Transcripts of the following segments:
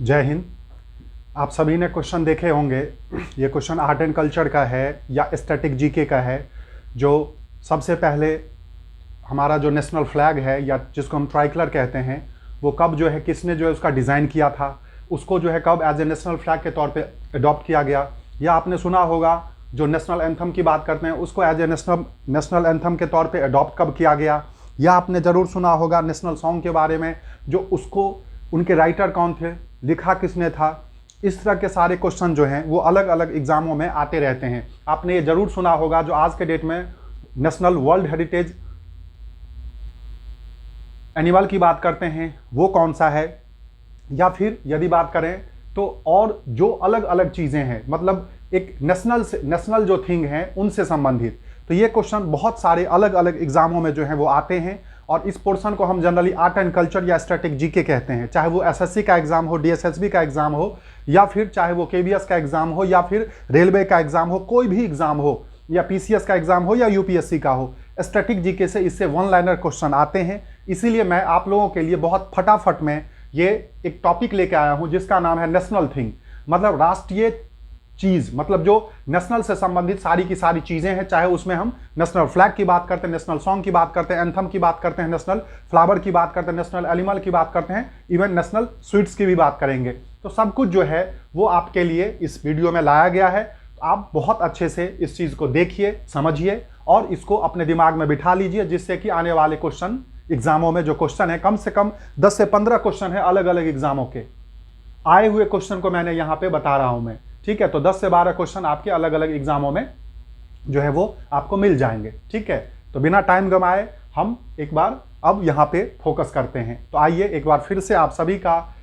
जय हिंद। आप सभी ने क्वेश्चन देखे होंगे। ये क्वेश्चन आर्ट एंड कल्चर का है या स्टैटिक जीके का है। जो सबसे पहले हमारा जो नेशनल फ्लैग है या जिसको हम ट्राई कलर कहते हैं, वो कब जो है किसने जो है उसका डिज़ाइन किया था, उसको जो है कब एज ए नेशनल फ्लैग के तौर पे अडॉप्ट किया गया। या आपने सुना होगा जो नेशनल एंथम की बात करते हैं उसको एज ए नेशनल एंथम के तौर पे अडॉप्ट कब किया गया। या आपने ज़रूर सुना होगा नेशनल सॉन्ग के बारे में, जो उसको उनके राइटर कौन थे, लिखा किसने था। इस तरह के सारे क्वेश्चन जो हैं वो अलग अलग एग्जामों में आते रहते हैं। आपने ये जरूर सुना होगा जो आज के डेट में नेशनल वर्ल्ड हेरिटेज एनिमल की बात करते हैं वो कौन सा है। या फिर यदि बात करें तो और जो अलग अलग चीज़ें हैं, मतलब एक नेशनल जो थिंग हैं उनसे संबंधित। तो ये क्वेश्चन बहुत सारे अलग अलग एग्जामों में जो हैं वो आते हैं। और इस पोर्शन को हम जनरली आर्ट एंड कल्चर या स्टैटिक जीके कहते हैं। चाहे वो एसएससी का एग्जाम हो, डीएसएसबी का एग्जाम हो, या फिर चाहे वो केवीएस का एग्जाम हो, या फिर रेलवे का एग्जाम हो, कोई भी एग्जाम हो, या पीसीएस का एग्जाम हो या यूपीएससी का हो, स्टैटिक जीके से इससे वन लाइनर क्वेश्चन आते हैं। इसीलिए मैं आप लोगों के लिए बहुत फटाफट में ये एक टॉपिक लेके आया हूं जिसका नाम है नेशनल थिंग, मतलब राष्ट्रीय चीज, मतलब जो नेशनल से संबंधित सारी की सारी चीजें हैं। चाहे उसमें हम नेशनल फ्लैग की बात करते हैं, नेशनल सॉन्ग की बात करते हैं, एंथम की बात करते हैं, नेशनल फ्लावर की बात करते हैं, नेशनल एनिमल की बात करते हैं, इवन नेशनल स्वीट्स की भी बात करेंगे। तो सब कुछ जो है वो आपके लिए इस वीडियो में लाया गया है। तो आप बहुत अच्छे से इस चीज को देखिए, समझिए और इसको अपने दिमाग में बिठा लीजिए, जिससे कि आने वाले क्वेश्चन एग्जामों में जो क्वेश्चन है, कम से कम 10 से 15 क्वेश्चन है अलग अलग एग्जामों के आए हुए क्वेश्चन को मैंने यहाँ पे बता रहा हूं मैं। ठीक है, तो 10 से 12 क्वेश्चन आपके अलग अलग एग्जामों में जो है वो आपको मिल जाएंगे। ठीक है, तो बिना टाइम गंवाए हम एक बार अब यहाँ पे फोकस करते हैं। तो आइए एक बार फिर से आप सभी का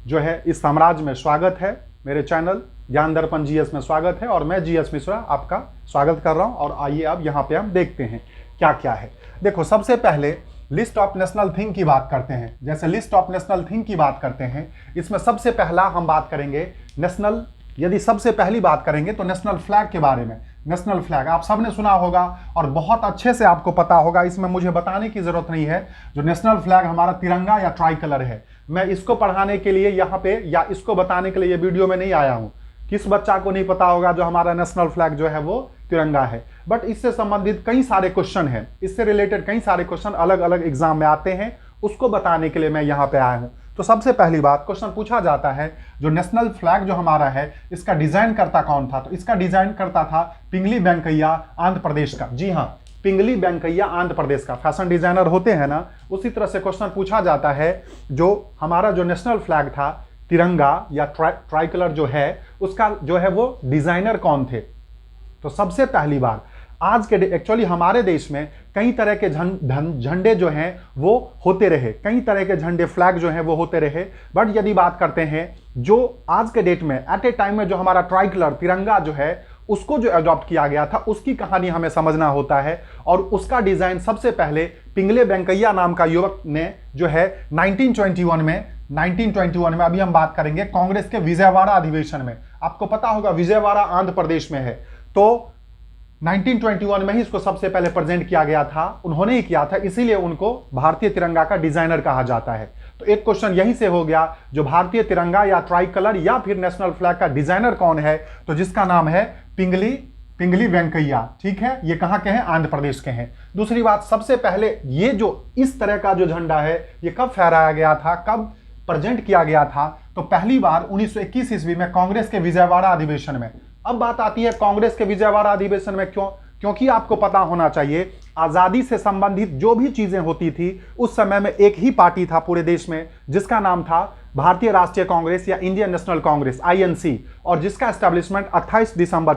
जो है इस साम्राज्य में स्वागत है। मेरे चैनल ज्ञान दर्पण जीएस में स्वागत है और मैं जीएस मिश्रा आपका स्वागत कर रहा हूँ। और आइए अब यहाँ पे हम देखते हैं क्या क्या है। देखो, सबसे पहले लिस्ट ऑफ नेशनल थिंग की बात करते हैं। जैसे लिस्ट ऑफ नेशनल थिंग की बात करते हैं, इसमें सबसे पहला हम बात करेंगे नेशनल, यदि सबसे पहली बात करेंगे तो नेशनल फ्लैग के बारे में। नेशनल फ्लैग आप सबने सुना होगा और बहुत अच्छे से आपको पता होगा, इसमें मुझे बताने की जरूरत नहीं है। जो नेशनल फ्लैग हमारा तिरंगा या ट्राई कलर है, मैं इसको पढ़ाने के लिए यहाँ पे या इसको बताने के लिए ये वीडियो में नहीं आया हूँ। किस बच्चा को नहीं पता होगा जो हमारा नेशनल फ्लैग जो है वो तिरंगा है। बट इससे संबंधित कई सारे क्वेश्चन हैं, इससे रिलेटेड कई सारे क्वेश्चन अलग अलग एग्जाम में आते हैं, उसको बताने के लिए मैं यहाँ पे आया हूँ। तो सबसे पहली बात क्वेश्चन पूछा जाता है, जो नेशनल फ्लैग जो हमारा है इसका डिजाइन करता कौन था। तो इसका डिजाइन करता था पिंगली वेंकैया आंध्र प्रदेश का। जी हाँ, पिंगली वेंकैया आंध्र प्रदेश का फैशन डिजाइनर होते हैं ना, उसी तरह से क्वेश्चन पूछा जाता है जो हमारा जो नेशनल फ्लैग था तिरंगा या ट्राई कलर जो है उसका जो है वो डिजाइनर कौन थे। तो सबसे पहली बार आज के एक्चुअली हमारे देश में कई तरह के झंडे जो हैं वो होते रहे, कई तरह के झंडे फ्लैग जो हैं वो होते रहे। बट यदि बात करते हैं जो आज के डेट में एट ए टाइम में जो हमारा ट्राई कलर तिरंगा जो है उसको जो अडॉप्ट किया गया था, उसकी कहानी हमें समझना होता है। और उसका डिजाइन सबसे पहले पिंगले वेंकैया नाम का युवक ने जो है 1921 में अभी हम बात करेंगे कांग्रेस के विजयवाड़ा अधिवेशन में। आपको पता होगा विजयवाड़ा आंध्र प्रदेश में है, तो 1921 में ही इसको सबसे पहले प्रेजेंट किया गया था, उन्होंने ही किया था, इसीलिए उनको भारतीय तिरंगा का डिजाइनर कहा जाता है। तो एक क्वेश्चन यहीं से हो गया, जो भारतीय तिरंगा या ट्राई कलर या फिर नेशनल फ्लैग का डिजाइनर कौन है, तो जिसका नाम है पिंगली वेंकैया। ठीक है, ये कहां के हैं, आंध्र प्रदेश के हैं। दूसरी बात, सबसे पहले ये जो इस तरह का जो झंडा है ये कब फहराया गया था, कब प्रेजेंट किया गया था, तो पहली बार 1921 ईस्वी में कांग्रेस के विजयवाड़ा अधिवेशन में। अब बात आती है कांग्रेस के विजयवाड़ा अधिवेशन में क्यों, क्योंकि आपको पता होना चाहिए आजादी से संबंधित जो भी चीजें होती थी उस समय में एक ही पार्टी था पूरे देश में जिसका नाम था भारतीय राष्ट्रीय कांग्रेस या इंडियन नेशनल कांग्रेस INC, और जिसका एस्टेब्लिशमेंट 28 दिसंबर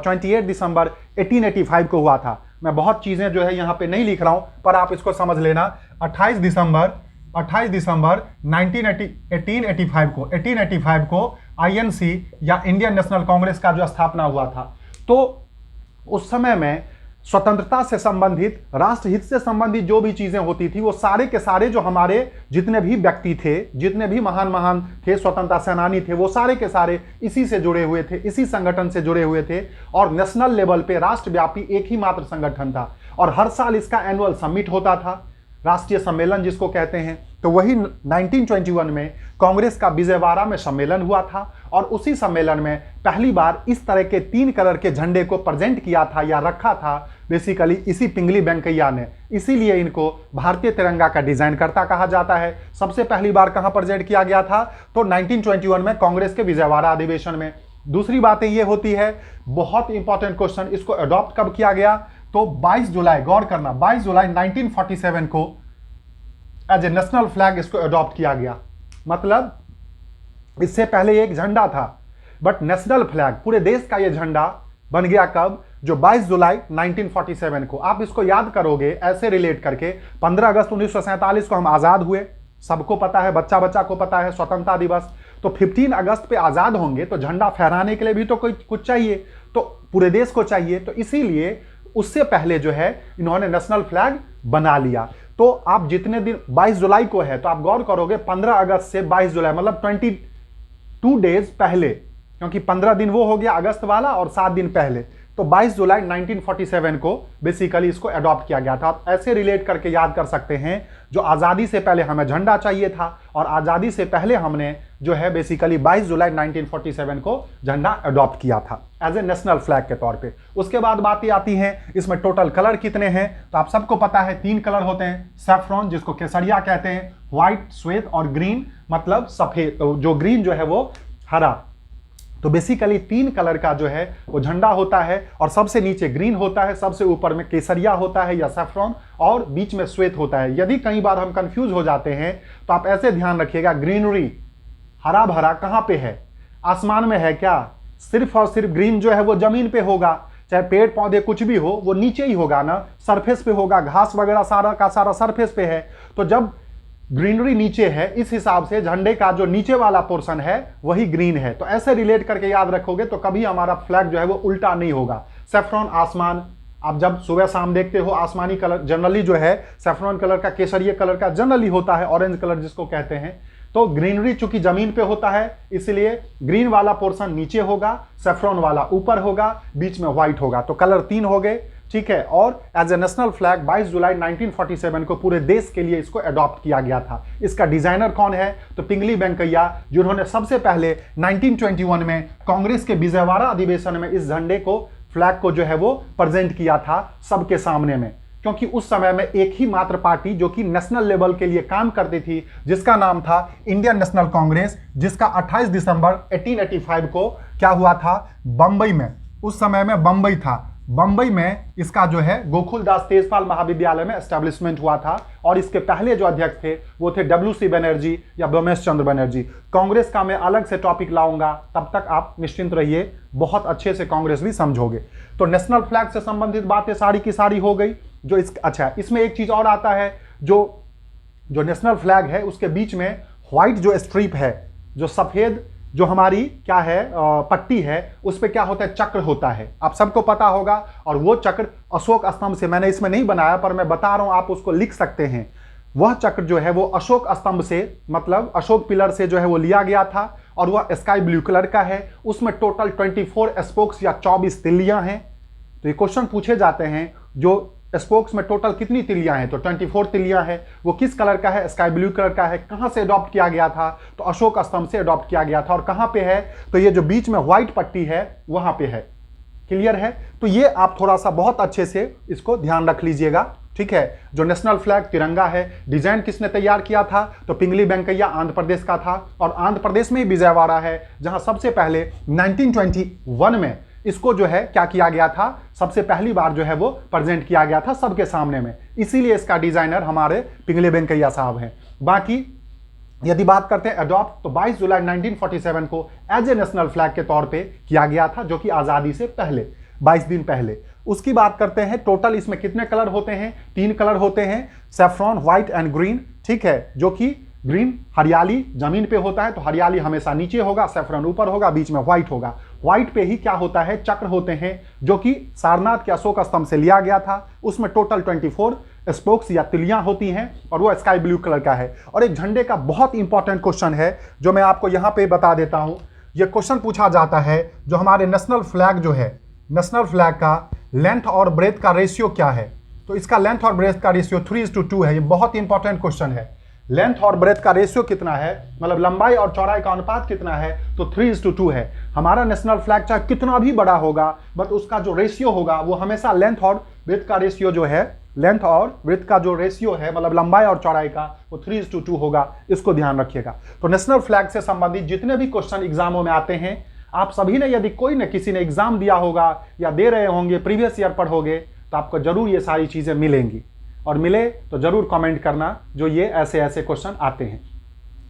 1885 को हुआ था। मैं बहुत चीजें जो है यहाँ पे नहीं लिख रहा हूं, पर आप इसको समझ लेना। 28 दिसंबर 1885 को INC या इंडियन नेशनल कांग्रेस का जो स्थापना हुआ था। तो उस समय में स्वतंत्रता से संबंधित, राष्ट्रहित से संबंधित जो भी चीजें होती थी वो सारे के सारे जो हमारे जितने भी व्यक्ति थे, जितने भी महान थे स्वतंत्रता सेनानी थे, वो सारे के सारे इसी से जुड़े हुए थे, इसी संगठन से जुड़े हुए थे। और नेशनल लेवल पे राष्ट्रव्यापी एक ही मात्र संगठन था और हर साल इसका एनुअल समिट होता था, राष्ट्रीय सम्मेलन जिसको कहते हैं। तो वही 1921 में कांग्रेस का विजयवाड़ा में सम्मेलन हुआ था और उसी सम्मेलन में पहली बार इस तरह के 3 कलर के झंडे को प्रेजेंट किया था या रखा था बेसिकली इसी पिंगली वेंकैया ने। इसीलिए इनको भारतीय तिरंगा का डिजाइन करता कहा जाता है। सबसे पहली बार कहां प्रेजेंट किया गया था? तो 1921 में कांग्रेस के विजयवाड़ा अधिवेशन में। दूसरी बातें ये होती है, बहुत इंपॉर्टेंट क्वेश्चन, इसको अडॉप्ट कब किया गया? तो 22 जुलाई, गौर करना, 22 जुलाई 1947 को एज ए नेशनल फ्लैग इसको अडॉप्ट किया गया। मतलब इससे पहले एक झंडा था, बट नेशनल फ्लैग पूरे देश का ये झंडा बन गया कब? जो 22 जुलाई 1947 को। आप इसको याद करोगे ऐसे रिलेट करके, 15 अगस्त 1947 को हम आजाद हुए, सबको पता है, बच्चा बच्चा को पता है, स्वतंत्रता दिवस। तो 15 अगस्त पे आजाद होंगे तो झंडा फहराने के लिए भी तो कोई कुछ चाहिए, तो पूरे देश को चाहिए, तो इसीलिए उससे पहले जो है इन्होंने नेशनल फ्लैग बना लिया। तो आप जितने दिन 22 जुलाई को है तो आप गौर करोगे 15 अगस्त से 22 जुलाई मतलब 22 डेज पहले, क्योंकि 15 दिन वो हो गया अगस्त वाला और 7 दिन पहले। तो 22 जुलाई 1947 को बेसिकली इसको अडॉप्ट किया गया था। आप ऐसे रिलेट करके याद कर सकते हैं, जो आज़ादी से पहले हमें झंडा चाहिए था और आज़ादी से पहले हमने जो है बेसिकली 22 जुलाई 1947 को झंडा अडॉप्ट किया था एज ए नेशनल फ्लैग के तौर पे। उसके बाद बातें आती हैं इसमें टोटल कलर कितने हैं, तो आप सबको पता है 3 कलर होते हैं। सैफ्रॉन जिसको केसरिया कहते हैं, व्हाइट, श्वेत और ग्रीन मतलब सफेद, जो ग्रीन जो है वो हरा। तो बेसिकली 3 कलर का जो है वो झंडा होता है और सबसे नीचे ग्रीन होता है, सबसे ऊपर में केसरिया होता है या सैफ्रॉन और बीच में श्वेत होता है। यदि कई बार हम कंफ्यूज हो जाते हैं तो आप ऐसे ध्यान रखिएगा, ग्रीनरी हरा भरा कहां पे है? आसमान में है क्या? सिर्फ और सिर्फ ग्रीन जो है वो जमीन पे होगा, चाहे पेड़ पौधे कुछ भी हो वो नीचे ही होगा ना, सरफेस पे होगा, घास वगैरह सारा का सारा सरफेस पे है। तो जब ग्रीनरी नीचे है, इस हिसाब से झंडे का जो नीचे वाला पोर्शन है वही ग्रीन है। तो ऐसे रिलेट करके याद रखोगे तो कभी हमारा फ्लैग जो है वो उल्टा नहीं होगा। सैफ्रॉन आसमान, आप जब सुबह शाम देखते हो आसमानी कलर जनरली जो है सैफ्रॉन कलर का, केसरिया कलर का जनरली होता है, ऑरेंज कलर जिसको कहते हैं। तो ग्रीनरी चूंकि जमीन पे होता है इसलिए ग्रीन वाला पोर्शन नीचे होगा, सैफ्रॉन वाला ऊपर होगा, बीच में व्हाइट होगा। तो कलर 3 हो गए, ठीक है। और एज ए नेशनल फ्लैग 22 जुलाई 1947 को पूरे देश के लिए इसको अडॉप्ट किया गया था। इसका डिजाइनर कौन है? तो पिंगली वेंकैया, जिन्होंने सबसे पहले 1921 में कांग्रेस के विजयवाड़ा अधिवेशन में इस झंडे को, फ्लैग को जो है वो प्रेजेंट किया था सबके सामने में। क्योंकि उस समय में एक ही मात्र पार्टी जो कि नेशनल लेवल के लिए काम करती थी, जिसका नाम था इंडियन नेशनल कांग्रेस, जिसका 28 दिसंबर 1885 को क्या हुआ था? बंबई में, उस समय में बंबई था, बंबई में इसका जो है गोकुलदास तेजपाल महाविद्यालय में एस्टेब्लिशमेंट हुआ था। और इसके पहले जो अध्यक्ष थे वो थे WC बनर्जी या ब्रह्मेश चंद्र बनर्जी। कांग्रेस का मैं अलग से टॉपिक लाऊंगा, तब तक आप निश्चिंत रहिए, बहुत अच्छे से कांग्रेस भी समझोगे। तो नेशनल फ्लैग से संबंधित बातें सारी की सारी हो गई। जो अच्छा, इसमें एक चीज और आता है, जो नेशनल फ्लैग है उसके बीच में व्हाइट जो स्ट्रिप है, जो सफेद जो हमारी क्या है पट्टी है, उस पे क्या होता है? चक्र होता है, आप सबको पता होगा। और वो चक्र अशोक स्तंभ से, मैंने इसमें नहीं बनाया पर मैं बता रहा हूं, आप उसको लिख सकते हैं। वह चक्र जो है वो अशोक स्तंभ से, मतलब अशोक पिलर से जो है वो लिया गया था और वह स्काई ब्लू कलर का है। उसमें टोटल 24 स्पोक्स या 24 तिल्लियां हैं। तो ये क्वेश्चन पूछे जाते हैं, जो स्पोक्स में टोटल कितनी तिल्लियां हैं? तो 24 तिल्लियां हैं। वो किस कलर का है? स्काई ब्लू कलर का है। कहां से अडॉप्ट किया गया था? तो अशोक स्तंभ से अडॉप्ट किया गया था। और कहां पे है? तो ये जो बीच में व्हाइट पट्टी है वहां पे है। क्लियर है? तो ये आप थोड़ा सा बहुत अच्छे से इसको ध्यान रख लीजिएगा, ठीक है। जो नेशनल फ्लैग तिरंगा है, डिजाइन किसने तैयार किया था? तो पिंगली वेंकैया आंध्र प्रदेश का था। और आंध्र प्रदेश में ही विजयवाड़ा है, जहां सबसे पहले 1921 में इसको जो है क्या किया गया था? सबसे पहली बार जो है वो प्रेजेंट किया गया था सबके सामने में। इसीलिए इसका डिजाइनर हमारे पिंगली वेंकैया साहब हैं। बाकी यदि बात करते हैं अडॉप्ट, तो 22 जुलाई 1947 को एज ए नेशनल फ्लैग के तौर पे किया गया था, जो कि आजादी से पहले 22 दिन पहले। उसकी बात करते हैं, टोटल इसमें कितने कलर होते हैं? 3 कलर होते हैं, सैफ्रॉन, व्हाइट एंड ग्रीन, ठीक है। जो कि ग्रीन हरियाली जमीन पे होता है, तो हरियाली हमेशा नीचे होगा, सैफ्रॉन ऊपर होगा, बीच में व्हाइट होगा। व्हाइट पे ही क्या होता है? चक्र होते हैं, जो कि सारनाथ के अशोक स्तंभ से लिया गया था। उसमें टोटल 24 स्पोक्स या तिलियां होती हैं और वो स्काई ब्लू कलर का है। और एक झंडे का बहुत इंपॉर्टेंट क्वेश्चन है जो मैं आपको यहां पे बता देता हूं। ये क्वेश्चन पूछा जाता है, जो हमारे नेशनल फ्लैग जो है, नेशनल फ्लैग का लेंथ और ब्रेथ का रेशियो क्या है? तो इसका लेंथ और ब्रेथ का रेशियो 3:2 है। ये बहुत इंपॉर्टेंट क्वेश्चन है। लेंथ और ब्रेथ का रेशियो कितना है, मतलब लंबाई और चौड़ाई का अनुपात कितना है, तो 3:2 है। हमारा नेशनल फ्लैग चाहे कितना भी बड़ा होगा बट उसका जो रेशियो होगा वो हमेशा लेंथ और ब्रेथ का रेशियो जो है, लेंथ और ब्रेथ का जो रेशियो है मतलब लंबाई और चौड़ाई का, वो 3:2 होगा। इसको ध्यान रखिएगा। तो नेशनल फ्लैग से संबंधित जितने भी क्वेश्चन एग्जामों में आते हैं, आप सभी ने यदि कोई न किसी ने एग्जाम दिया होगा या दे रहे होंगे, प्रीवियस ईयर पढ़ोगे, तो आपको जरूर ये सारी चीजें मिलेंगी। और मिले तो जरूर कमेंट करना जो ये ऐसे ऐसे क्वेश्चन आते हैं।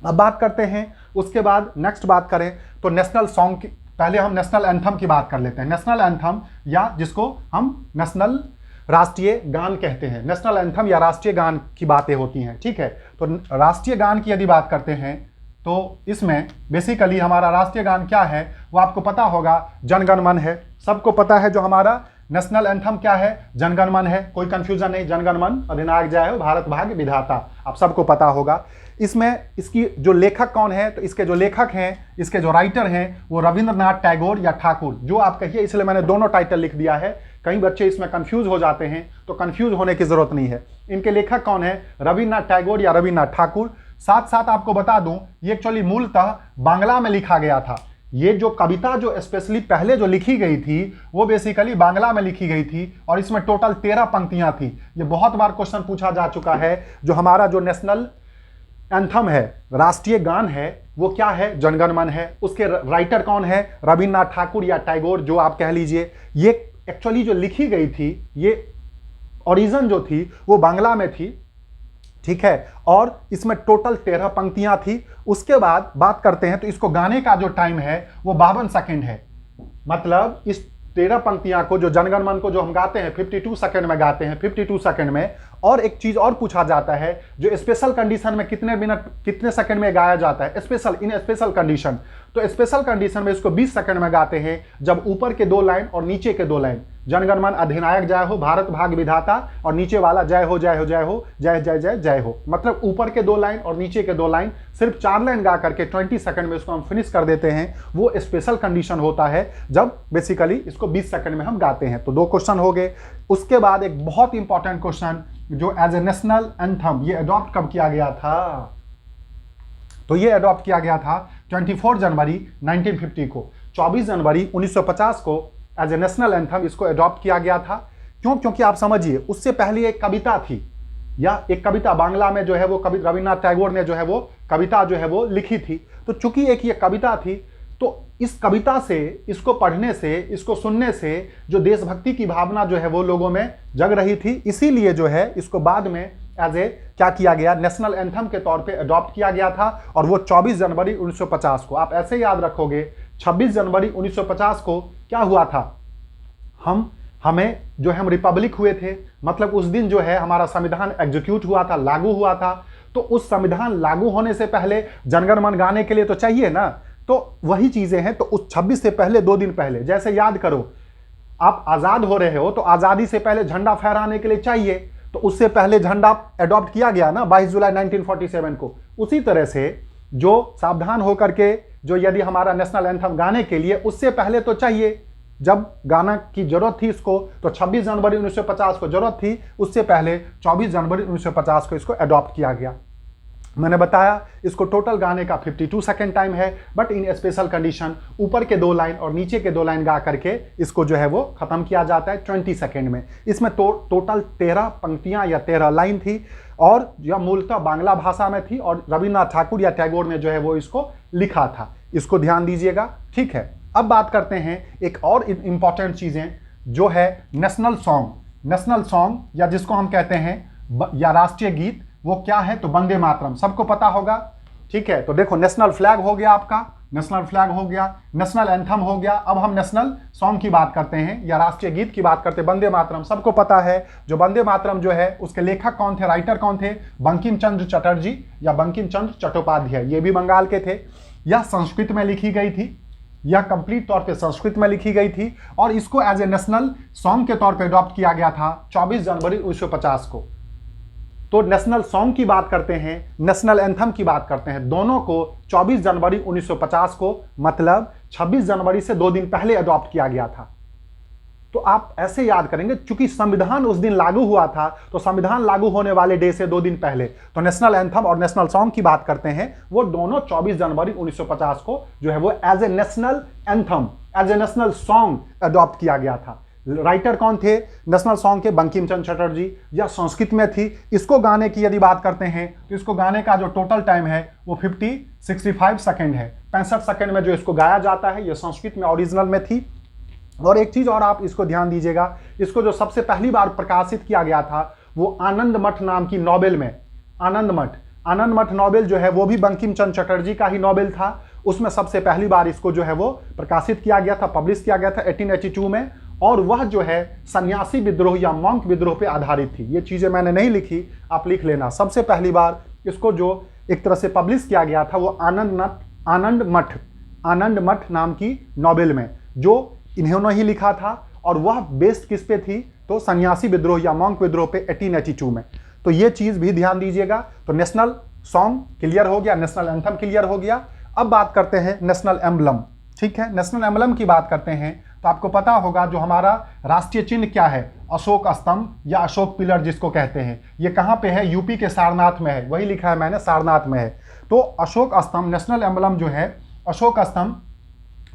अब बात करते हैं, उसके बाद नेक्स्ट बात करें तो नेशनल सॉन्ग की, पहले हम नेशनल एंथम की बात कर लेते हैं। नेशनल एंथम या जिसको हम नेशनल राष्ट्रीय गान कहते हैं, नेशनल एंथम या राष्ट्रीय गान की बातें होती हैं, ठीक है। तो राष्ट्रीय गान की यदि बात करते हैं तो इसमें बेसिकली हमारा राष्ट्रीय गान क्या है वो आपको पता होगा, जनगण मन है। सबको पता है जो हमारा नेशनल एंथम क्या है, जनगण मन है, कोई कंफ्यूजन नहीं। जनगण मन अधिनायक जय हो भारत भाग्य विधाता, आप सबको पता होगा। इसमें इसकी जो लेखक कौन है, तो इसके जो लेखक हैं, इसके जो राइटर हैं वो रविंद्रनाथ टैगोर या ठाकुर, जो आप कहिए, इसलिए मैंने दोनों टाइटल लिख दिया है। कई बच्चे इसमें कंफ्यूज हो जाते हैं, तो कंफ्यूज होने की जरूरत नहीं है। इनके लेखक कौन है, रविंद्रनाथ टैगोर या रविंद्रनाथ ठाकुर। साथ साथ आपको बता दूं, ये एक्चुअली मूलतः बांग्ला में लिखा गया था। ये जो कविता जो स्पेशली पहले जो लिखी गई थी वो बेसिकली बांग्ला में लिखी गई थी और इसमें टोटल 13 पंक्तियां थी। ये बहुत बार क्वेश्चन पूछा जा चुका है। जो हमारा जो नेशनल एंथम है, राष्ट्रीय गान है, वो क्या है, जनगण मन है। उसके राइटर कौन है, रविंद्रनाथ ठाकुर या टैगोर, जो आप कह लीजिए। ये एक्चुअली जो लिखी गई थी, ये ओरिजिन जो थी वो बांग्ला में थी, ठीक है। और इसमें टोटल 13 पंक्तियां थी। उसके बाद बात करते हैं तो इसको गाने का जो टाइम है वो 52 सेकंड है। मतलब इस 13 पंक्तियां को, जो जनगण मन को जो हम गाते हैं 52 सेकंड में गाते हैं, 52 सेकंड में। और एक चीज और पूछा जाता है, जो स्पेशल कंडीशन में कितने मिनट कितने सेकंड में गाया जाता है, स्पेशल इन स्पेशल कंडीशन। तो स्पेशल कंडीशन में इसको 20 सेकंड में गाते हैं, जब ऊपर के 2 लाइन और नीचे के 2 लाइन, जनगण मन अधिनायक जय हो भारत भाग्य विधाता, और नीचे वाला जय हो जय हो जय हो जय जय जय जय हो। मतलब ऊपर के 2 लाइन और नीचे के 2 लाइन, सिर्फ 4 लाइन गा करके 20 सेकंड में इसको हम फिनिश कर देते हैं। वो स्पेशल कंडीशन होता है जब बेसिकली इसको 20 सेकंड में हम गाते हैं। तो 2 क्वेश्चन हो गए। उसके बाद एक बहुत इंपॉर्टेंट क्वेश्चन, जो एज ए नेशनल एंथम ये अडॉप्ट कब किया गया था, तो ये अडॉप्ट किया गया था 24 जनवरी 1950 को। 24 जनवरी 1950 को एज ए नेशनल एंथम इसको अडॉप्ट किया गया था। क्यों? क्योंकि आप समझिए, उससे पहले एक कविता थी, या एक कविता बांग्ला में जो है वो कवि रविंद्रनाथ टैगोर ने जो है वो कविता जो है वो लिखी थी। तो चूंकि एक ये कविता थी, तो इस कविता से, इसको पढ़ने से, इसको सुनने से जो देशभक्ति की भावना जो है वो लोगों में जग रही थी। इसीलिए जो है इसको बाद में एज ए क्या किया गया, नेशनल एंथम के तौर पे अडॉप्ट किया गया था। और वो 24 जनवरी 1950 को, आप ऐसे याद रखोगे, 26 जनवरी 1950 को क्या हुआ था, हमें जो है हम रिपब्लिक हुए थे। मतलब उस दिन जो है हमारा संविधान एग्जीक्यूट हुआ था, लागू हुआ था। तो उस संविधान लागू होने से पहले जनगण मन गाने के लिए तो चाहिए ना, तो वही चीजें हैं। तो उस 26 से पहले 2 दिन पहले, जैसे याद करो, आप आजाद हो रहे हो तो आजादी से पहले झंडा फहराने के लिए चाहिए, तो उससे पहले झंडा अडॉप्ट किया गया ना 22 जुलाई 1947 को। उसी तरह से जो सावधान होकर के जो यदि हमारा नेशनल एंथम गाने के लिए, उससे पहले तो चाहिए, जब गाना की जरूरत थी इसको, तो 26 जनवरी 1950 को जरूरत थी, उससे पहले 24 जनवरी 1950 को इसको अडॉप्ट किया गया। मैंने बताया इसको टोटल गाने का 52 सेकंड टाइम है, बट इन स्पेशल कंडीशन ऊपर के 2 लाइन और नीचे के 2 लाइन गा करके इसको जो है वो खत्म किया जाता है 20 सेकंड में। इसमें टोटल 13 पंक्तियां या 13 लाइन थी, और यह मूलतः बांग्ला भाषा में थी, और रविंद्रनाथ ठाकुर या टैगोर ने जो है वो इसको लिखा था। इसको ध्यान दीजिएगा, ठीक है। अब बात करते हैं एक और इंपॉर्टेंट चीजें, जो है नेशनल सॉन्ग। नेशनल सॉन्ग या जिसको हम कहते हैं या राष्ट्रीय गीत, वो क्या है, तो वंदे मातरम, सबको पता होगा, ठीक है। तो देखो, नेशनल फ्लैग हो गया आपका, नेशनल फ्लैग हो गया, नेशनल एंथम हो गया। अब हम नेशनल सॉन्ग की बात करते हैं या राष्ट्रीय गीत की बात करते हैं। वंदे मातरम सबको पता है। जो वंदे मातरम जो है उसके लेखक कौन थे, राइटर कौन थे, बंकिम चंद्र चटर्जी या बंकिम चंद्र चट्टोपाध्याय। ये भी बंगाल के थे। यह संस्कृत में लिखी गई थी, यह कंप्लीट तौर पे संस्कृत में लिखी गई थी, और इसको एज ए नेशनल सॉन्ग के तौर पे अडॉप्ट किया गया था 24 जनवरी 1950 को। तो नेशनल सॉन्ग की बात करते हैं, नेशनल एंथम की बात करते हैं, दोनों को 24 जनवरी 1950 को, मतलब 26 जनवरी से 2 दिन पहले अडॉप्ट किया गया था। तो आप ऐसे याद करेंगे, चूंकि संविधान उस दिन लागू हुआ था, तो संविधान लागू होने वाले डे से 2 दिन पहले तो नेशनल एंथम और नेशनल सॉन्ग की बात करते हैं, वो दोनों 24 जनवरी 1950 को जो है वो as a national anthem, as a national song adopt किया गया था। राइटर कौन थे नेशनल सॉन्ग के? बंकिम चंद्र चटर्जी, या संस्कृत में थी। इसको गाने की यदि बात करते हैं तो इसको गाने का जो टोटल टाइम है वो 65 सेकेंड है, 65 सेकेंड में जो इसको गाया जाता है। ये संस्कृत में ओरिजिनल में थी। और एक चीज और आप इसको ध्यान दीजिएगा, इसको जो सबसे पहली बार प्रकाशित किया गया था वो आनंद मठ नाम की नॉवेल में, आनंद मठ नॉवेल जो है वो भी बंकिम चंद्र चटर्जी का ही नॉवेल था। उसमें सबसे पहली बार इसको जो है वो प्रकाशित किया गया था, पब्लिश किया गया था 1882 में। और वह जो है सन्यासी विद्रोह या मॉन्क विद्रोह पे आधारित थी। ये चीजें मैंने नहीं लिखी, आप लिख लेना। सबसे पहली बार इसको जो एक तरह से पब्लिश किया गया था वो आनंद मठ नाम की नॉवेल में, जो इन्होंने ही लिखा था। और वह बेस्ड किस पे थी? तो सन्यासी विद्रोह या मॉन्क विद्रोह पे 1882 में। तो ये चीज भी ध्यान दीजिएगा। तो नेशनल सॉन्ग क्लियर हो गया, नेशनल एंथम क्लियर हो गया। अब बात करते हैं नेशनल एम्बलम। ठीक है, नेशनल एम्बलम की बात करते हैं तो आपको पता होगा जो हमारा राष्ट्रीय चिन्ह क्या है? अशोक स्तंभ या अशोक पिलर जिसको कहते हैं। ये कहाँ पे है? यूपी के सारनाथ में है। वही लिखा है मैंने, सारनाथ में है। तो अशोक स्तंभ, नेशनल एम्बलम जो है अशोक स्तंभ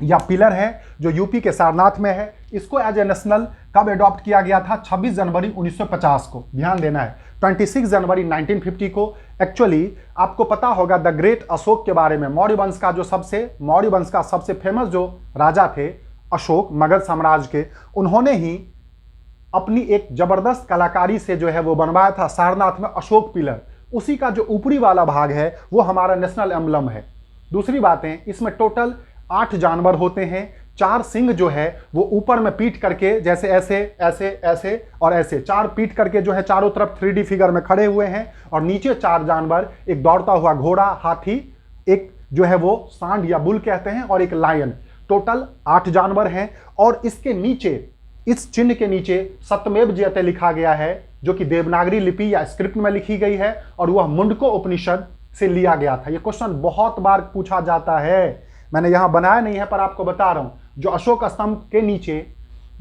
या पिलर है, जो यूपी के सारनाथ में है। इसको एज ए नेशनल कब एडॉप्ट किया गया था? 26 जनवरी 1950 को। ध्यान देना है, 26 जनवरी 1950 को। एक्चुअली आपको पता होगा द ग्रेट अशोक के बारे में। मौर्य वंश का सबसे फेमस जो राजा थे अशोक, मगध साम्राज्य के, उन्होंने ही अपनी एक जबरदस्त कलाकारी से जो है वो बनवाया था सारनाथ में अशोक पिलर। उसी का जो ऊपरी वाला भाग है वो हमारा नेशनल एम्बलम है। दूसरी बातें, इसमें टोटल 8 जानवर होते हैं। 4 सिंह जो है वो ऊपर में पीट करके, जैसे ऐसे ऐसे ऐसे और ऐसे 4 पीट करके जो है चारों तरफ 3D फिगर में खड़े हुए हैं। और नीचे 4 जानवर, एक दौड़ता हुआ घोड़ा, हाथी, एक जो है वो सांड या बुल कहते हैं, और एक लायन। टोटल 8 जानवर हैं। और इसके नीचे, इस चिन्ह के नीचे सत्यमेव जयते लिखा गया है, जो कि देवनागरी लिपि या स्क्रिप्ट में लिखी गई है। और वह मुंडको उपनिषद से लिया गया था। यह क्वेश्चन बहुत बार पूछा जाता है, मैंने यहां बनाया नहीं है पर आपको बता रहा हूं। जो अशोक स्तंभ के नीचे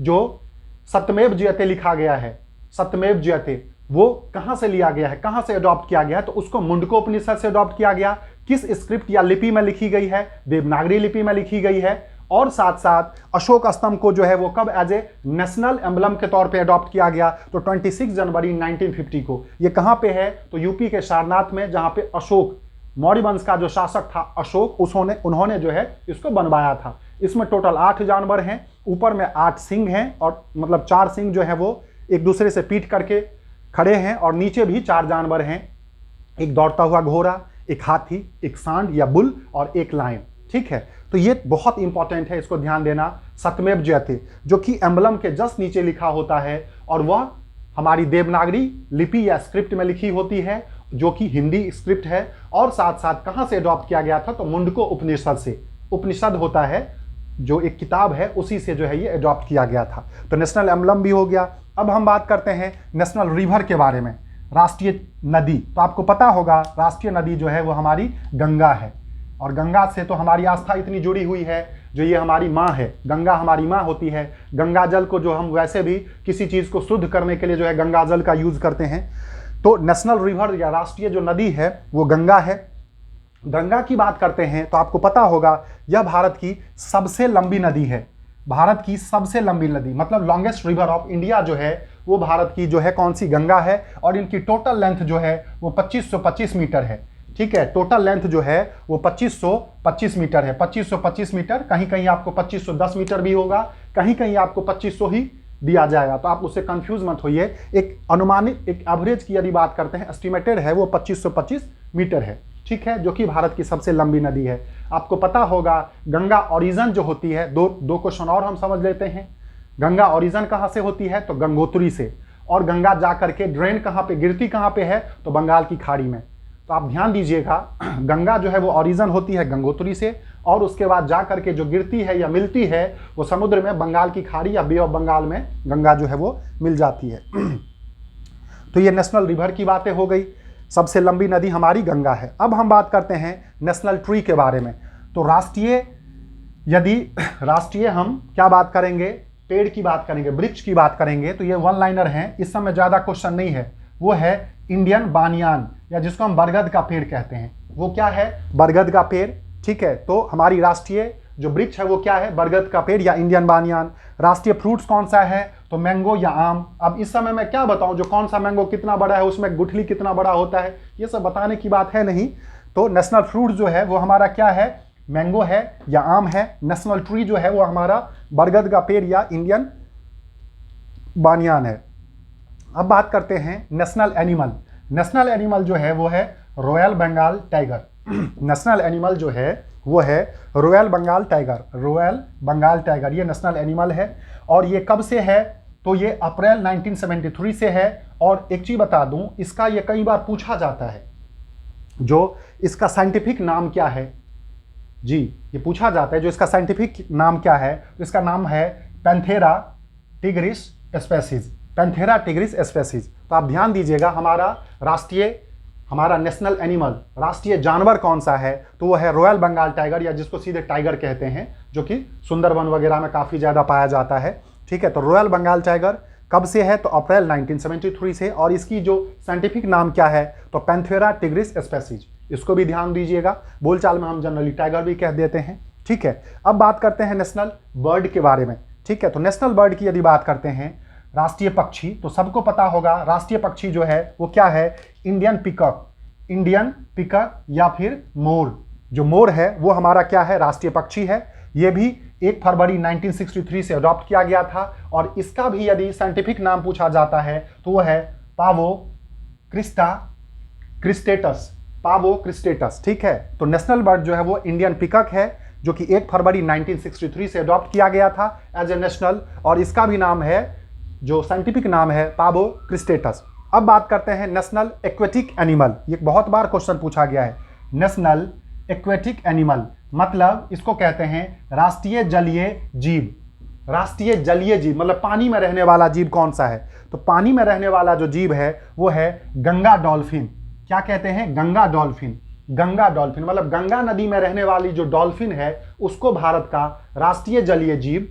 जो सत्यमेव जयते लिखा गया है, सत्यमेव जयते, वो कहां से लिया गया है, कहां से अडॉप्ट किया गया है? तो उसको मुंडको उपनिषद से अडॉप्ट किया गया। किस स्क्रिप्ट या लिपि में लिखी गई है? देवनागरी लिपि में लिखी गई है। और साथ साथ अशोक स्तंभ को जो है वो कब एज ए नेशनल एम्बलम के तौर पे अडॉप्ट किया गया? तो 26 जनवरी 1950 को। ये कहां पे है? तो यूपी के सारनाथ में, जहां पे अशोक, मौर्य वंश का जो शासक था अशोक, उन्होंने जो है इसको बनवाया था। इसमें टोटल 8 जानवर हैं। ऊपर में 8 सिंह हैं, और मतलब 4 सिंह जो है वो एक दूसरे से पीट करके खड़े हैं। और नीचे भी 4 जानवर हैं, एक दौड़ता हुआ घोड़ा, एक हाथी, एक सांड या बुल और एक लायन। ठीक है, तो ये बहुत इंपॉर्टेंट है, इसको ध्यान देना। सत्यमेव जयते जो कि एम्बलम के जस्ट नीचे लिखा होता है, और वह हमारी देवनागरी लिपि या स्क्रिप्ट में लिखी होती है, जो कि हिंदी स्क्रिप्ट है। और साथ साथ कहां से अडॉप्ट किया गया था? तो मुंडको उपनिषद से। उपनिषद होता है जो एक किताब है, उसी से जो है ये अडॉप्ट किया गया था। तो नेशनल एम्बलम भी हो गया। अब हम बात करते हैं नेशनल रिवर के बारे में, राष्ट्रीय नदी। तो आपको पता होगा राष्ट्रीय नदी जो है वो हमारी गंगा है। और गंगा से तो हमारी आस्था इतनी जुड़ी हुई है, जो ये हमारी माँ है। गंगा हमारी माँ होती है। गंगा जल को जो हम वैसे भी किसी चीज़ को शुद्ध करने के लिए जो है गंगा जल का यूज करते हैं। तो नेशनल रिवर या राष्ट्रीय जो नदी है वो गंगा है। गंगा की बात करते हैं तो आपको पता होगा यह भारत की सबसे लंबी नदी है। भारत की सबसे लंबी नदी, मतलब लॉन्गेस्ट रिवर ऑफ इंडिया जो है वो भारत की जो है कौन सी? गंगा है। और इनकी टोटल लेंथ जो है वो 2525 मीटर है। ठीक है, टोटल लेंथ जो है वो 2525 मीटर है। 2525 मीटर, कहीं कहीं आपको 2510 मीटर भी होगा, कहीं कहीं आपको 2500 ही दिया जाएगा। तो आप उससे कंफ्यूज मत होइए। एक अनुमानित, एक एवरेज की यदि बात करते हैं, एस्टिमेटेड है वो 2525 मीटर है। ठीक है, जो कि भारत की सबसे लंबी नदी है। आपको पता होगा गंगा ओरिजिन जो होती है, दो क्वेश्चन और हम समझ लेते हैं। गंगा ओरिजिन कहाँ से होती है? तो गंगोत्री से। और गंगा जा करके ड्रेन कहाँ पे, गिरती कहाँ पे है? तो बंगाल की खाड़ी में। तो आप ध्यान दीजिएगा, गंगा जो है वो ओरिजिन होती है गंगोत्री से, और उसके बाद जा करके जो गिरती है या मिलती है वो समुद्र में, बंगाल की खाड़ी या बे ऑफ बंगाल में गंगा जो है वो मिल जाती है। तो ये नेशनल रिवर की बातें हो गई। सबसे लंबी नदी हमारी गंगा है। अब हम बात करते हैं नेशनल ट्री के बारे में। तो राष्ट्रीय हम क्या बात करेंगे? पेड़ की बात करेंगे, वृक्ष की बात करेंगे, तो ये वन लाइनर हैं, इस समय ज़्यादा क्वेश्चन नहीं है। वो है इंडियन बानियान, या जिसको हम बरगद का पेड़ कहते हैं। वो क्या है? बरगद का पेड़। ठीक है, तो हमारी राष्ट्रीय जो वृक्ष है वो क्या है? बरगद का पेड़ या इंडियन बानियान। राष्ट्रीय फ्रूट्स कौन सा है? तो मैंगो या आम। अब इस समय मैं क्या बताऊं, जो कौन सा मैंगो कितना बड़ा है, उसमें गुठली कितना बड़ा होता है, ये सब बताने की बात है नहीं। तो नेशनल फ्रूट जो है वो हमारा क्या है? मैंगो है या आम है। नेशनल ट्री जो है वो हमारा बरगद का पेड़ या इंडियन बानियान है। अब बात करते हैं नेशनल एनिमल। नेशनल एनिमल जो है वो है royal Bengal tiger. National animal जो है वो है royal Bengal tiger. Royal Bengal tiger ये नेशनल एनिमल है। और ये कब से है? तो ये अप्रैल 1973 से है। और एक चीज बता दूं, इसका ये कई बार पूछा जाता है, जो इसका साइंटिफिक नाम क्या है। जी, ये पूछा जाता है जो इसका साइंटिफिक नाम क्या है। तो इसका नाम है Panthera tigris species. Panthera tigris species. तो आप ध्यान दीजिएगा, हमारा नेशनल एनिमल, राष्ट्रीय जानवर कौन सा है? तो वो है रॉयल बंगाल टाइगर, या जिसको सीधे टाइगर कहते हैं, जो कि सुंदरबन वगैरह में काफ़ी ज़्यादा पाया जाता है। ठीक है, तो रॉयल बंगाल टाइगर कब से है? तो अप्रैल 1973 से। और इसकी जो साइंटिफिक नाम क्या है? तो पैंथेरा टिग्रिस स्पेसीज। इसको भी ध्यान दीजिएगा, बोलचाल में हम जनरली टाइगर भी कह देते हैं। ठीक है, अब बात करते हैं नेशनल बर्ड के बारे में। ठीक है, तो नेशनल बर्ड की यदि बात करते हैं, राष्ट्रीय पक्षी, तो सबको पता होगा राष्ट्रीय पक्षी जो है वो क्या है? Indian peacock. इंडियन पिकॉक या फिर मोर। जो मोर है वो हमारा क्या है? राष्ट्रीय पक्षी है। ये भी 1 फरवरी 1963 से अडॉप्ट किया गया था। और इसका भी यदि साइंटिफिक नाम पूछा जाता है तो वो है पावो क्रिस्टेटस। पावो क्रिस्टेटस। ठीक है, तो नेशनल बर्ड जो है वो इंडियन पिकॉक है, जो कि 1 फरवरी 1963 से अडॉप्ट किया गया था एज ए नेशनल। और इसका भी नाम है, जो साइंटिफिक नाम है, पावो क्रिस्टेटस। अब बात करते हैं नेशनल एक्वेटिक एनिमल। ये बहुत बार क्वेश्चन पूछा गया है। नेशनल एक्वेटिक एनिमल मतलब इसको कहते हैं राष्ट्रीय जलीय जीव। राष्ट्रीय जलीय जीव मतलब पानी में रहने वाला जीव कौन सा है? तो पानी में रहने वाला जो जीव है वो है गंगा डॉल्फिन। क्या कहते हैं? गंगा डॉल्फिन। गंगा डॉल्फिन मतलब गंगा नदी में रहने वाली जो डॉल्फिन है उसको भारत का राष्ट्रीय जलीय जीव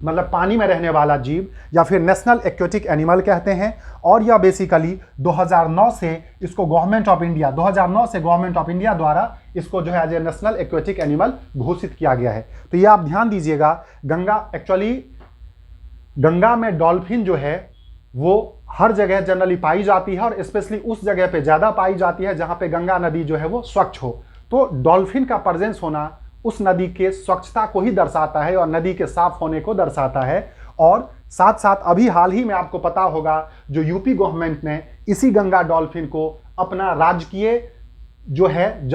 मतलब पानी में रहने वाला जीव या फिर नेशनल एक्वेटिक एनिमल कहते हैं। और यह बेसिकली 2009 से इसको गवर्नमेंट ऑफ इंडिया द्वारा इसको जो है as a national aquatic animal घोषित किया गया है। तो ये आप ध्यान दीजिएगा, गंगा में डॉल्फिन जो है वो हर जगह जनरली पाई जाती है और स्पेशली उस जगह पे ज़्यादा पाई जाती है जहाँ पे गंगा नदी जो है वो स्वच्छ हो। तो डॉल्फिन का प्रेजेंस होना उस नदी के स्वच्छता को ही दर्शाता है और नदी के साफ होने को दर्शाता है। और साथ साथ अभी हाल ही में आपको पता होगा जो यूपी गवर्नमेंट ने इसी गंगा डॉल्फिन को अपना राजकीय जो है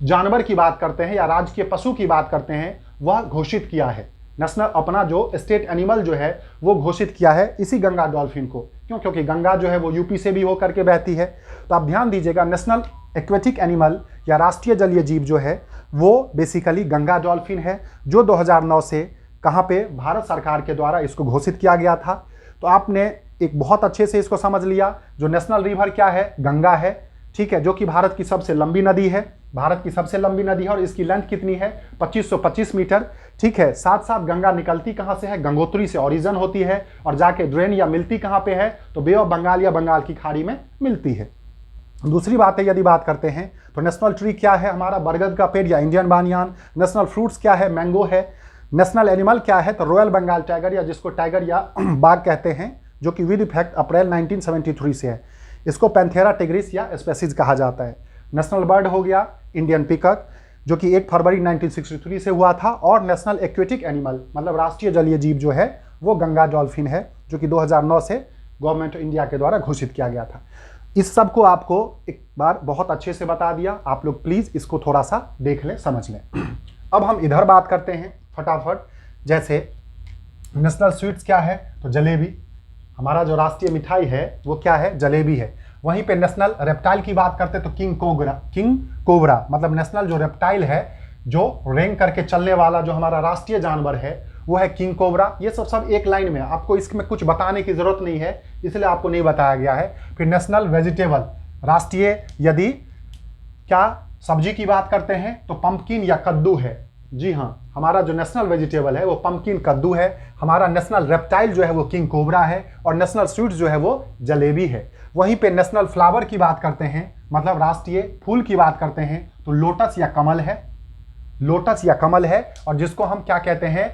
जानवर की बात करते हैं या राजकीय पशु की बात करते हैं वह घोषित किया है। नेशनल अपना जो स्टेट एनिमल जो है वो घोषित किया है इसी गंगा डॉल्फिन को। क्यों? क्योंकि गंगा जो है वो यूपी से भी होकर के बहती है। तो आप ध्यान दीजिएगा, नेशनल एक्वेटिक एनिमल या राष्ट्रीय जलीय जीव जो है वो बेसिकली गंगा डॉल्फिन है, जो 2009 से कहाँ पे? भारत सरकार के द्वारा इसको घोषित किया गया था। तो आपने एक बहुत अच्छे से इसको समझ लिया, जो नेशनल रिवर क्या है? गंगा है। ठीक है, जो कि भारत की सबसे लंबी नदी है। भारत की सबसे लंबी नदी है और इसकी लेंथ कितनी है? 2525 मीटर। ठीक है, साथ साथ गंगा निकलती कहाँ से है? गंगोत्री से ओरिजिन होती है और जाके ड्रेन या मिलती कहाँ पे है? तो बे ऑफ बंगाल या बंगाल की खाड़ी में मिलती है। दूसरी बात है, यदि बात करते हैं तो नेशनल ट्री क्या है? हमारा बरगद का पेड़ या इंडियन बानियान। नेशनल फ्रूट्स क्या है? मैंगो है। नेशनल एनिमल क्या है? तो रॉयल बंगाल टाइगर या जिसको टाइगर या बाघ कहते हैं, जो कि विद इफेक्ट अप्रैल 1973 से है। इसको पैंथेरा टिग्रिस या स्पेसीज कहा जाता है। नेशनल बर्ड हो गया इंडियन पिकॉक, जो कि 1 फरवरी 1963 से हुआ था। और नेशनल एक्वेटिक एनिमल मतलब राष्ट्रीय जलीय जीव जो है वो गंगा डॉल्फिन है, जो कि 2009 से गवर्नमेंट ऑफ इंडिया के द्वारा घोषित किया गया था। इस सब को आपको एक बार बहुत अच्छे से बता दिया, आप लोग प्लीज़ इसको थोड़ा सा देख लें, समझ लें। अब हम इधर बात करते हैं फटाफट। जैसे नेशनल स्वीट्स क्या है? तो जलेबी। हमारा जो राष्ट्रीय मिठाई है वो क्या है? जलेबी है। वहीं पे नेशनल रेप्टाइल की बात करते तो किंग कोबरा मतलब नेशनल जो रेप्टाइल है, जो रेंग करके चलने वाला जो हमारा राष्ट्रीय जानवर है वो है किंग कोबरा। ये सब एक लाइन में, आपको इसमें कुछ बताने की जरूरत नहीं है, इसलिए आपको नहीं बताया गया है। फिर नेशनल वेजिटेबल, राष्ट्रीय यदि क्या सब्जी की बात करते हैं तो पंपकिन या कद्दू है। जी हाँ, हमारा जो नेशनल वेजिटेबल है वो पंपकिन कद्दू है, हमारा नेशनल रेप्टाइल जो है वो किंग कोबरा है, और नेशनल स्वीट जो है वो जलेबी है। वहीं पे नेशनल फ्लावर की बात करते हैं, मतलब राष्ट्रीय फूल की बात करते हैं, तो लोटस या कमल है, लोटस या कमल है, और जिसको हम क्या कहते हैं,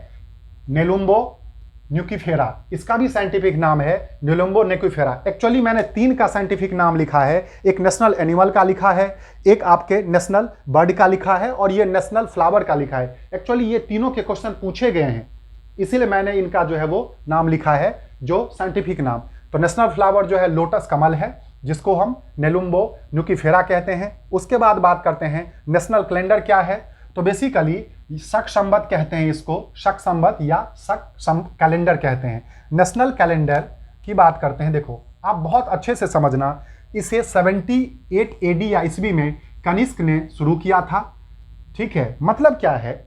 नेलुम्बो न्यूकीफेरा, इसका भी साइंटिफिक नाम है नेलुम्बो न्यूकीफेरा। एक्चुअली मैंने 3 का साइंटिफिक नाम लिखा है, एक नेशनल एनिमल का लिखा है, एक आपके नेशनल बर्ड का लिखा है, और ये नेशनल फ्लावर का लिखा है। एक्चुअली ये तीनों के क्वेश्चन पूछे गए हैं, इसीलिए मैंने इनका जो है वो नाम लिखा है जो साइंटिफिक नाम। तो नेशनल फ्लावर जो है लोटस कमल है, जिसको हम नेलुम्बो न्यूकीफेरा कहते हैं। उसके बाद बात करते हैं नेशनल कैलेंडर क्या है, तो बेसिकली शक संवत कहते हैं इसको, शक संवत या शक कैलेंडर कहते हैं। नेशनल कैलेंडर की बात करते हैं, देखो आप बहुत अच्छे से समझना, इसे 78 AD या ईस्वी में कनिष्क ने शुरू किया था। ठीक है, मतलब क्या है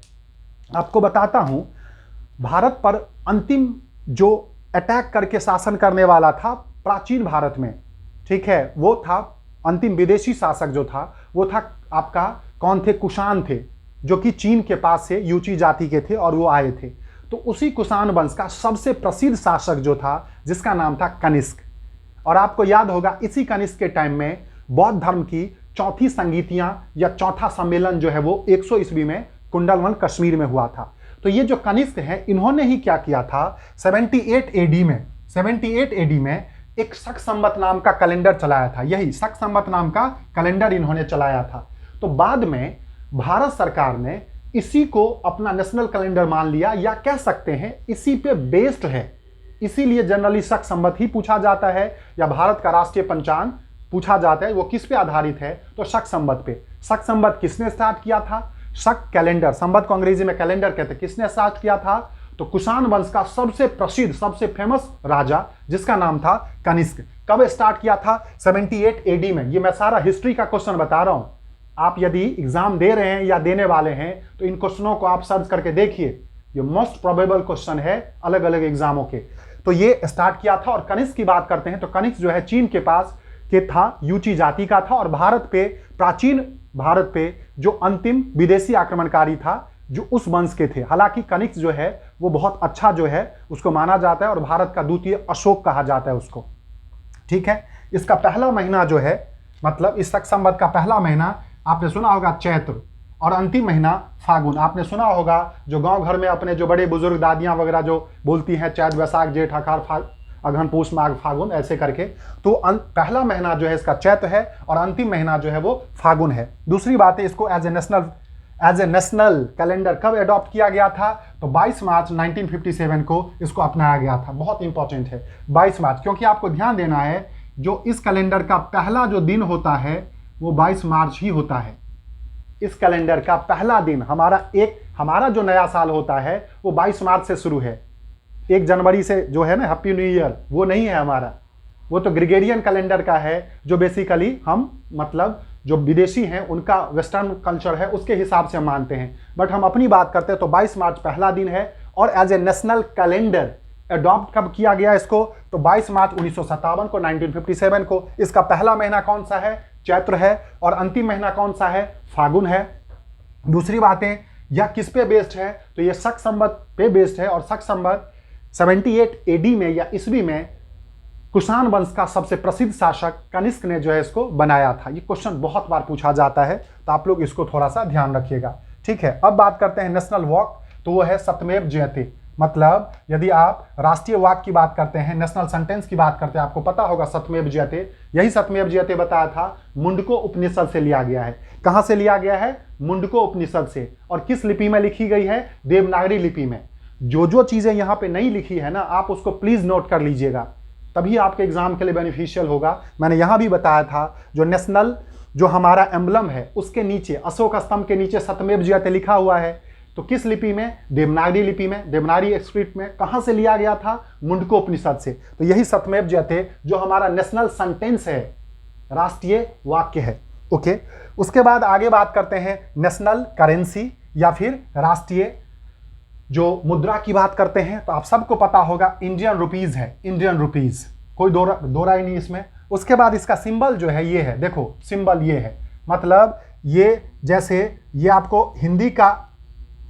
आपको बताता हूं। भारत पर अंतिम जो अटैक करके शासन करने वाला था प्राचीन भारत में, ठीक है, वो था अंतिम विदेशी शासक जो था वो था आपका कौन थे, कुषाण थे, जो कि चीन के पास से यूची जाति के थे और वो आए थे। तो उसी कुषाण वंश का सबसे प्रसिद्ध शासक जो था जिसका नाम था कनिष्क। और आपको याद होगा इसी कनिष्क के टाइम में बौद्ध धर्म की चौथी संगीतियां या चौथा सम्मेलन जो है वो 100 ईस्वी में कुंडलवन कश्मीर में हुआ था। तो ये जो कनिष्क हैं इन्होंने ही क्या किया था, 78 AD में एक शक संवत नाम का कैलेंडर चलाया था। यही शक संवत नाम का कैलेंडर इन्होंने चलाया था। तो बाद में भारत सरकार ने इसी को अपना नेशनल कैलेंडर मान लिया, या कह सकते हैं इसी पे बेस्ड है, इसीलिए जनरली शक संवत ही पूछा जाता है, या भारत का राष्ट्रीय पंचांग पूछा जाता है, वो किस पे आधारित है, तो शक संवत पे। शक संवत किसने स्टार्ट किया था, शक कैलेंडर, संवत को अंग्रेजी में कैलेंडर कहते हैं, किसने स्टार्ट किया था, तो कुषाण वंश का सबसे प्रसिद्ध सबसे फेमस राजा जिसका नाम था कनिष्क। कब स्टार्ट किया था, 78 AD में। ये मैं सारा हिस्ट्री का क्वेश्चन बता रहा हूं, आप यदि एग्जाम दे रहे हैं या देने वाले हैं तो इन क्वेश्चनों को आप सर्च करके देखिए, ये मोस्ट प्रोबेबल क्वेश्चन है अलग अलग एग्जामों के। तो ये स्टार्ट किया था। और कनिष्क की बात करते हैं तो कनिष्क जो है चीन के पास के था, यूची जाति का था, और भारत पे, प्राचीन भारत पे जो अंतिम विदेशी आक्रमणकारी था जो उस वंश के थे। हालांकि कनिष्क जो है वो बहुत अच्छा जो है उसको माना जाता है, और भारत का द्वितीय अशोक कहा जाता है उसको। ठीक है, इसका पहला महीना जो है, मतलब इस शक संवत का पहला महीना आपने सुना होगा चैत्र, और अंतिम महीना फागुन। आपने सुना होगा जो गांव घर में अपने जो बड़े बुजुर्ग दादियां वगैरह जो बोलती हैं चैत वैशाख जेठ आषाढ़ अगहन पूष माघ फागुन ऐसे करके, तो पहला महीना जो है इसका चैत्र है और अंतिम महीना जो है वो फागुन है। दूसरी बात है, इसको एज ए नेशनल कैलेंडर कब अडॉप्ट किया गया था, तो 22 मार्च 1957 को इसको अपनाया गया था। बहुत इंपॉर्टेंट है 22 मार्च, क्योंकि आपको ध्यान देना है जो इस कैलेंडर का पहला जो दिन होता है वो 22 मार्च ही होता है। इस कैलेंडर का पहला दिन हमारा जो नया साल होता है वो 22 मार्च से शुरू है। 1 जनवरी से जो है ना हैप्पी न्यू ईयर, वो नहीं है हमारा, वो तो ग्रेगोरियन कैलेंडर का है, जो बेसिकली हम मतलब जो विदेशी हैं उनका वेस्टर्न कल्चर है उसके हिसाब से हम मानते हैं। बट हम अपनी बात करते हैं तो 22 मार्च पहला दिन है। और as a national calendar adopt कब किया गया इसको, तो 22 मार्च 1957 को, 1957 को। इसका पहला महीना कौन सा है, चैत्र है, और अंतिम महीना कौन सा है, फागुन है। दूसरी बातें, यह किस पे बेस्ड है, तो यह शक संवत पे बेस्ड है, और शक संवत 78 AD में या ईस्वी में कुषाण वंश का सबसे प्रसिद्ध शासक कनिष्क ने जो है इसको बनाया था। ये क्वेश्चन बहुत बार पूछा जाता है, तो आप लोग इसको थोड़ा सा ध्यान रखिएगा। ठीक है, अब बात करते हैं नेशनल वॉक, तो वो है सत्यमेव जयते। मतलब यदि आप राष्ट्रीय वाक्य की बात करते हैं, नेशनल सेंटेंस की बात करते हैं, आपको पता होगा सत्यमेव जयते, यही सत्यमेव जयते बताया था मुंडको उपनिषद से लिया गया है। कहां से लिया गया है, मुंडको उपनिषद से। और किस लिपि में लिखी गई है, देवनागरी लिपि में। जो चीजें यहां पे नहीं लिखी है ना, आप उसको प्लीज नोट कर लीजिएगा, तभी आपके एग्जाम के लिए बेनिफिशियल होगा। मैंने यहां भी बताया था जो नेशनल जो हमारा एम्बलम है उसके नीचे, अशोक स्तंभ के नीचे सत्यमेव जयते लिखा हुआ है। तो किस लिपि में, देवनागरी लिपि में, देवनागरी स्क्रिप्ट में। कहां से लिया गया था, मुंडको उपनिषद से। तो यही सत्यमेव जयते जो हमारा नेशनल सेंटेंस है, राष्ट्रीय वाक्य है। ओके, उसके बाद आगे बात करते हैं नेशनल करेंसी या फिर राष्ट्रीय जो मुद्रा की बात करते हैं। तो आप सबको पता होगा इंडियन रुपीज है, इंडियन रुपीज, कोई दो राय नहीं इसमें। उसके बाद इसका सिंबल जो है ये है, देखो सिंबल ये है, मतलब ये जैसे ये आपको हिंदी का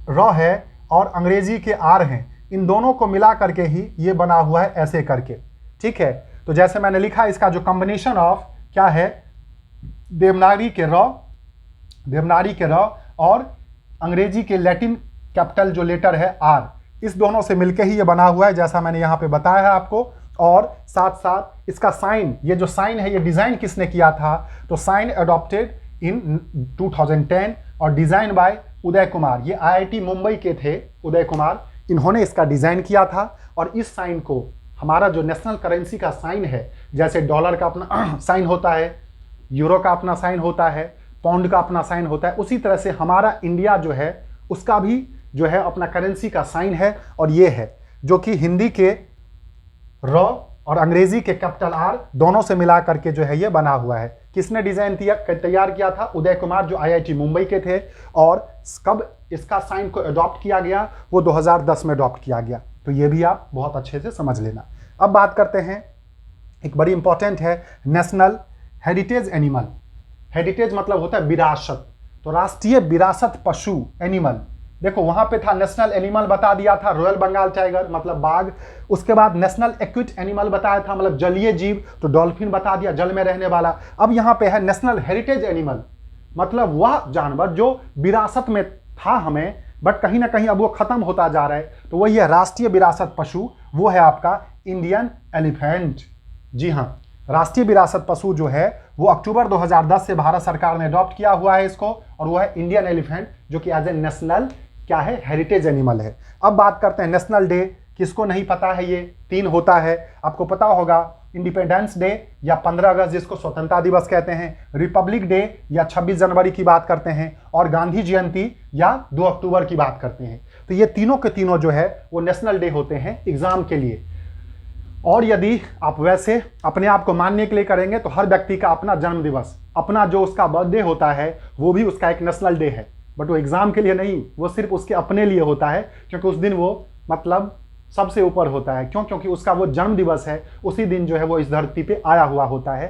र है और अंग्रेजी के आर हैं, इन दोनों को मिला करके ही ये बना हुआ है ऐसे करके, ठीक है। तो जैसे मैंने लिखा, इसका जो कॉम्बिनेशन ऑफ क्या है, देवनागरी के र और अंग्रेजी के लैटिन कैपिटल जो लेटर है आर, इस दोनों से मिलके ही ये बना हुआ है, जैसा मैंने यहाँ पे बताया है आपको। और साथ साथ इसका साइन, ये जो साइन है ये डिजाइन किसने किया था, तो साइन अडॉप्टेड इन 2010 और डिजाइन बाय उदय कुमार, ये आईआईटी मुंबई के थे उदय कुमार, इन्होंने इसका डिजाइन किया था। और इस साइन को हमारा जो नेशनल करेंसी का साइन है, जैसे डॉलर का अपना साइन होता है, यूरो का अपना साइन होता है, पाउंड का अपना साइन होता है, उसी तरह से हमारा इंडिया जो है उसका भी जो है अपना करेंसी का साइन है, और ये है जो कि हिंदी के र और अंग्रेजी के कैपिटल आर दोनों से मिला करके जो है ये बना हुआ है। किसने डिजाइन तैयार किया था, उदय कुमार जो आईआईटी मुंबई के थे। और कब इसका साइन को अडॉप्ट किया गया, वो 2010 में अडॉप्ट किया गया। तो ये भी आप बहुत अच्छे से समझ लेना। अब बात करते हैं, एक बड़ी इंपॉर्टेंट है, नेशनल हेरिटेज एनिमल। हेरिटेज मतलब होता है विरासत, तो राष्ट्रीय विरासत पशु एनिमल, देखो वहां पे था नेशनल एनिमल बता दिया था रॉयल बंगाल टाइगर मतलब बाघ, उसके बाद नेशनल एक्विट एनिमल बताया था मतलब जलीय जीव, तो डॉल्फिन बता दिया जल में रहने वाला। अब यहाँ पे है नेशनल हेरिटेज एनिमल, मतलब वह जानवर जो विरासत में था हमें, बट कहीं ना कहीं अब वो खत्म होता जा रहा है, तो वही है राष्ट्रीय विरासत पशु, वो है आपका इंडियन एलिफेंट। जी हाँ, राष्ट्रीय विरासत पशु जो है वो अक्टूबर 2010 से भारत सरकार ने अडॉप्ट किया हुआ है इसको, और वो है इंडियन एलिफेंट, जो कि एज ए नेशनल क्या है, हेरिटेज एनिमल है। अब बात करते हैं नेशनल डे, किसको नहीं पता है, ये 3 होता है, आपको पता होगा, इंडिपेंडेंस डे या 15 अगस्त जिसको स्वतंत्रता दिवस कहते हैं, रिपब्लिक डे या 26 जनवरी की बात करते हैं, और गांधी जयंती या 2 अक्टूबर की बात करते हैं। तो ये तीनों के तीनों जो है वो नेशनल डे होते हैं एग्जाम के लिए। और यदि आप वैसे अपने आप को मानने के लिए करेंगे तो हर व्यक्ति का अपना जन्म दिवस, अपना जो उसका बर्थडे होता है वो भी उसका एक नेशनल डे है, बट वो एग्जाम के लिए नहीं, वो सिर्फ उसके अपने लिए होता है, क्योंकि उस दिन वो मतलब सबसे ऊपर होता है। क्यों? क्योंकि उसका वो जन्म दिवस है, उसी दिन जो है वो इस धरती पे आया हुआ होता है।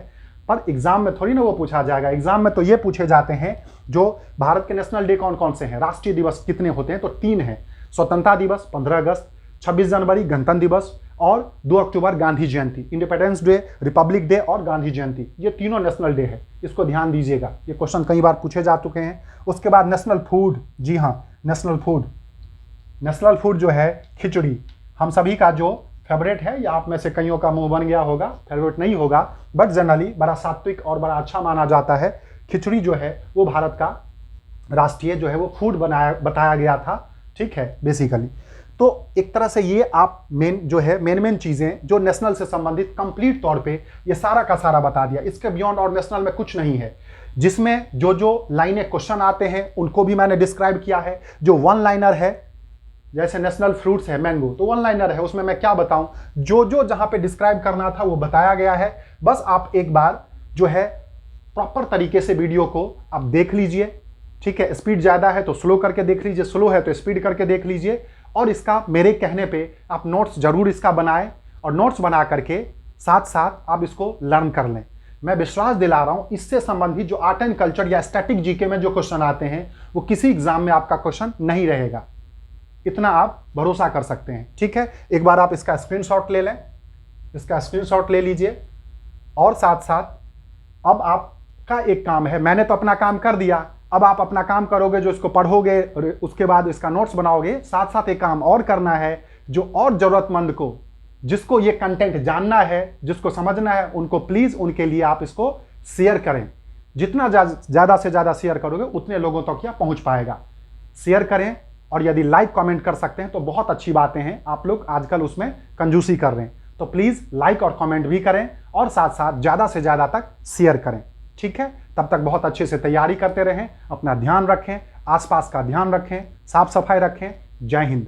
पर एग्जाम में थोड़ी ना वो पूछा जाएगा, एग्जाम में तो ये पूछे जाते हैं जो भारत के नेशनल डे कौन कौन से हैं, राष्ट्रीय दिवस कितने होते हैं, तो 3 हैं, स्वतंत्रता दिवस 15 अगस्त, 26 जनवरी गणतंत्र दिवस, और 2 अक्टूबर गांधी जयंती, इंडिपेंडेंस डे, रिपब्लिक डे और गांधी जयंती, ये तीनों नेशनल डे है, इसको ध्यान दीजिएगा, ये क्वेश्चन कई बार पूछे जा चुके हैं। उसके बाद नेशनल फूड, जी हाँ नेशनल फूड जो है खिचड़ी, हम सभी का जो फेवरेट है, या आप में से कईयों का मुंह बन गया होगा, फेवरेट नहीं होगा, बट जनरली बड़ा सात्विक और बड़ा अच्छा माना जाता है। खिचड़ी जो है वो भारत का राष्ट्रीय जो है वो फूड बताया गया था, ठीक है बेसिकली। तो एक तरह से ये आप मेन चीजें जो नेशनल से संबंधित कंप्लीट तौर पे ये सारा का सारा बता दिया। इसके बियॉन्ड और नेशनल में कुछ नहीं है, जिसमें जो लाइनें क्वेश्चन आते हैं उनको भी मैंने डिस्क्राइब किया है। जो 1 लाइनर है, जैसे नेशनल फ्रूट्स है मैंगो, तो 1 लाइनर है, उसमें मैं क्या बताऊं, जो जहां पे डिस्क्राइब करना था वो बताया गया है। बस आप एक बार जो है प्रॉपर तरीके से वीडियो को आप देख लीजिए, ठीक है। स्पीड ज्यादा है तो स्लो करके देख लीजिए, स्लो है तो स्पीड करके देख लीजिए, और इसका मेरे कहने पे आप नोट्स जरूर इसका बनाएं, और नोट्स बना करके साथ साथ आप इसको लर्न कर लें। मैं विश्वास दिला रहा हूं, इससे संबंधित जो आर्ट एंड कल्चर या स्टैटिक जीके में जो क्वेश्चन आते हैं वो किसी एग्जाम में आपका क्वेश्चन नहीं रहेगा, इतना आप भरोसा कर सकते हैं, ठीक है। एक बार आप इसका स्क्रीनशॉट ले लें, इसका स्क्रीनशॉट ले लीजिए, और साथ साथ अब आपका एक काम है, मैंने तो अपना काम कर दिया, अब आप अपना काम करोगे, जो इसको पढ़ोगे उसके बाद इसका नोट्स बनाओगे। साथ साथ एक काम और करना है, जो और जरूरतमंद को, जिसको ये कंटेंट जानना है, जिसको समझना है, उनको प्लीज उनके लिए आप इसको शेयर करें। जितना ज्यादा से ज्यादा शेयर करोगे उतने लोगों तक यह पहुंच पाएगा। शेयर करें, और यदि लाइक कमेंट कर सकते हैं तो बहुत अच्छी बातें हैं, आप लोग आजकल उसमें कंजूसी कर रहे हैं, तो प्लीज लाइक और कमेंट भी करें, और साथ साथ ज्यादा से ज्यादा तक शेयर करें, ठीक है। तब तक बहुत अच्छे से तैयारी करते रहें, अपना ध्यान रखें, आसपास का ध्यान रखें, साफ सफाई रखें। जय हिंद।